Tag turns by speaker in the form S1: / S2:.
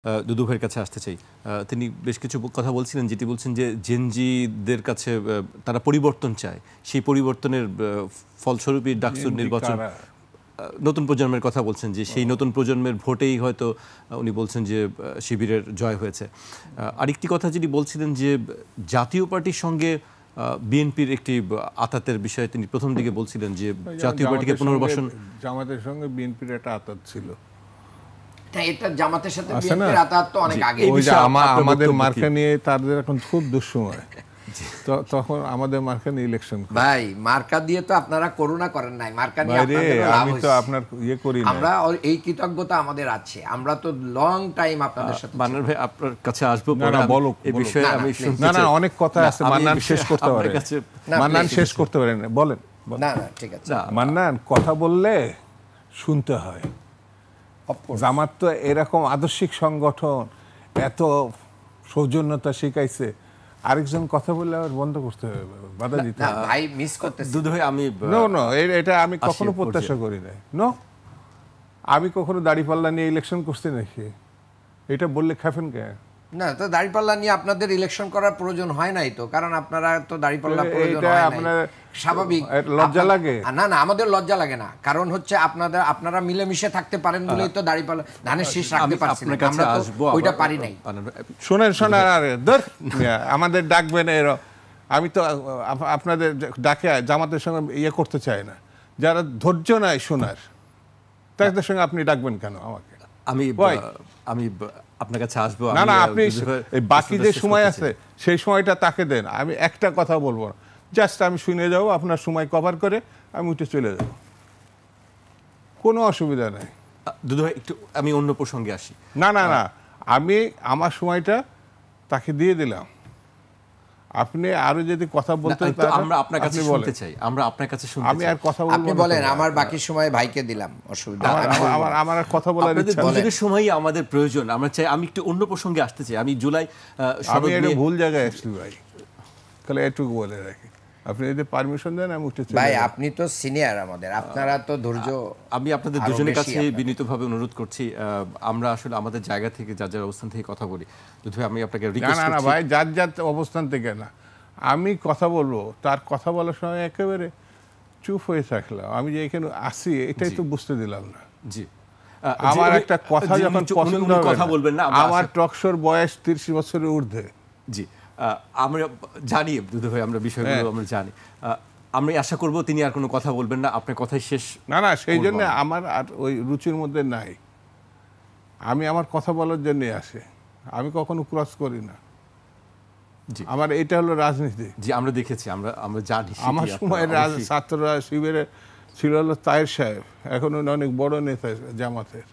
S1: দুদু ভাইয়ের কাছে আসতে চাই। তিনি বেশ কিছু কথা বলছিলেন, যেটি বলছেন যে জেনজিদের কাছে তারা পরিবর্তন চায়, সেই পরিবর্তনের ফলস্বরূপই ডাকসুর নির্বাচন। নতুন প্রজন্মের কথা বলছেন যে সেই নতুন প্রজন্মের ভোটেই হয়তো উনি বলছেন যে শিবিরের জয় হয়েছে। আরেকটি কথা যেটি বলছিলেন যে জাতীয় পার্টির সঙ্গে বিএনপির একটি আতাতের বিষয়ে তিনি প্রথম দিকে বলছিলেন যে জাতীয় পার্টিকে পুনর্বাসন,
S2: জামাতের সঙ্গে বিএনপির একটা আতাত ছিল।
S3: এটা জামাতের সাথে বিএনপির আতাত তো অনেক আগে।
S2: আমাদের মার্কা নিয়ে তাদের এখন খুব দুঃসময়, তখন আমাদের মার্কা নিয়ে ইলেকশন।
S3: ভাই মার্কা দিয়ে তো আপনারা করুণা করেন নাই, মার্কা নিয়ে আপনাদের লাভ
S2: আমি তো আপনার ইয়ে করি না।
S3: আমরা এই কৃতজ্ঞতা আমাদের আছে, আমরা তো লং টাইম আপনাদের সাথে।
S1: মান্নান ভাই আপনার কাছে আসবো,
S2: না বলো
S1: এই বিষয়ে আমি শুনতে চাই।
S2: না অনেক কথা আছে, মান্নান শেষ করতে পারে, মান্নান শেষ করতে পারেন, বলেন।
S3: না ঠিক আছে,
S2: মান্নান কথা বললে শুনতে হয়। জামাত তো এরকম আদর্শিক সংগঠন, এত সৌজন্যতা শিখাইছে, আরেকজন কথা বললে আবার বন্ধ করতে হবে, বাধা দিতে হবে।
S3: ভাই মিস করতেছি
S1: দুদু ভাই। আমি
S2: নো এটা আমি কখনো প্রত্যাশা করি নাই। আমি কখনো দাড়িপাল্লা নিয়ে ইলেকশন করছি নাকি? এটা বললে খাবেন কে?
S3: না, তো দাড়িপাল্লা নিয়ে আপনাদের ইলেকশন করার প্রয়োজন হয় নাই তো, কারণ আপনারা তো দাড়িপাল্লা প্রয়োজন হয় নাই, স্বাভাবিক।
S2: লজ্জা লাগে?
S3: না আমাদের লজ্জা লাগে না, কারণ হচ্ছে আপনারা মিলেমিশে থাকতে পারেন বলেই তো দাড়িপাল্লা ধানের শীষ রাখতে পারছেন, আমরা তো ওইটা পারি নাই।
S2: শোনেন আরে ধর আমাদের ডাকবেন আমি তো আপনাদের ডাকে জামাতের সঙ্গে ইয়ে করতে চাই না। যারা ধৈর্য নাই শোনার, তাদের সঙ্গে আপনি ডাকবেন কেন আমাকে?
S1: আমি আপনার কাছে আসবো।
S2: না আপনি বাকি যে সময় আছে সেই সময়টা তাকে দেন, আমি একটা কথা বলবো না, জাস্ট আমি শুনে যাবো, আপনার সময় কভার করে আমি উঠে চলে যাব, কোনো অসুবিধা নাই।
S1: দুদু ভাই একটু আমি অন্য প্রসঙ্গে আসি।
S2: না আমি আমার সময়টা তাকে দিয়ে দিলাম, আপনি আরো যদি কথা বলতে
S1: আমরা আপনার কাছে শুনতে চাই, আমরা আপনার কাছে শুনতে চাই।
S2: আমি আর কথা বলবো,
S3: আপনি বলেন, আমার বাকি সময় ভাইকে দিলাম, অসুবিধা
S2: আমার আর কথা বলার ইচ্ছা নেই।
S1: দুজনের সময়ই আমাদের প্রয়োজন, আমরা চাই। আমি একটু অন্য প্রসঙ্গে আসতে চাই। আমি জুলাই
S2: আমি একটা ভুল জায়গায় আসছি ভাই, তাহলে এটুকু বলে রাখি, আপনি যদি পারমিশন দেন আমি উঠে চলে
S3: ভাই। আপনি তো সিনিয়র আমাদের, আপনারা তো ধৈর্য।
S1: আমি আপনাদের দুজনের কাছে বিনীতভাবে অনুরোধ করছি, আমরা আসলে আমাদের জায়গা থেকে যার অবস্থান থেকে কথা বলি। যদি আমি আপনাকে রিকোয়েস্ট করছি,
S2: না ভাই যার অবস্থান থেকে না, আমি কথা বলবো, তার কথা বলার সময় একেবারে চুপ হয়ে থাকলাম। আমি যে এখানে আসি এটাই তো বুঝতে দিলাম না।
S1: জি,
S2: আমার একটা কথা যখন পছন্দ হবে,
S1: কথা বলবেন না।
S2: আমার টকশোর বয়স 30 বছরের ঊর্ধ্বে।
S1: জি, আমরা জানি দুদু ভাই, আমরা বিষয়গুলো আমরা জানি। আমি আশা করব তিনি আর কোনো কথা বলবেন না, আপনার কথাই শেষ।
S2: না সেই জন্য আমার আর ওই রুচির মধ্যে নাই। আমি আমার কথা বলার জন্য আসে, আমি কখনো ক্রস করি না। আমার এটা হলো রাজনীতি।
S1: জি, আমরা দেখেছি, আমরা জানি।
S2: আমার সময় ছাত্ররা শিবিরে ছিল হলো তায়ের সাহেব, এখন অনেক বড় নেতা জামাতের।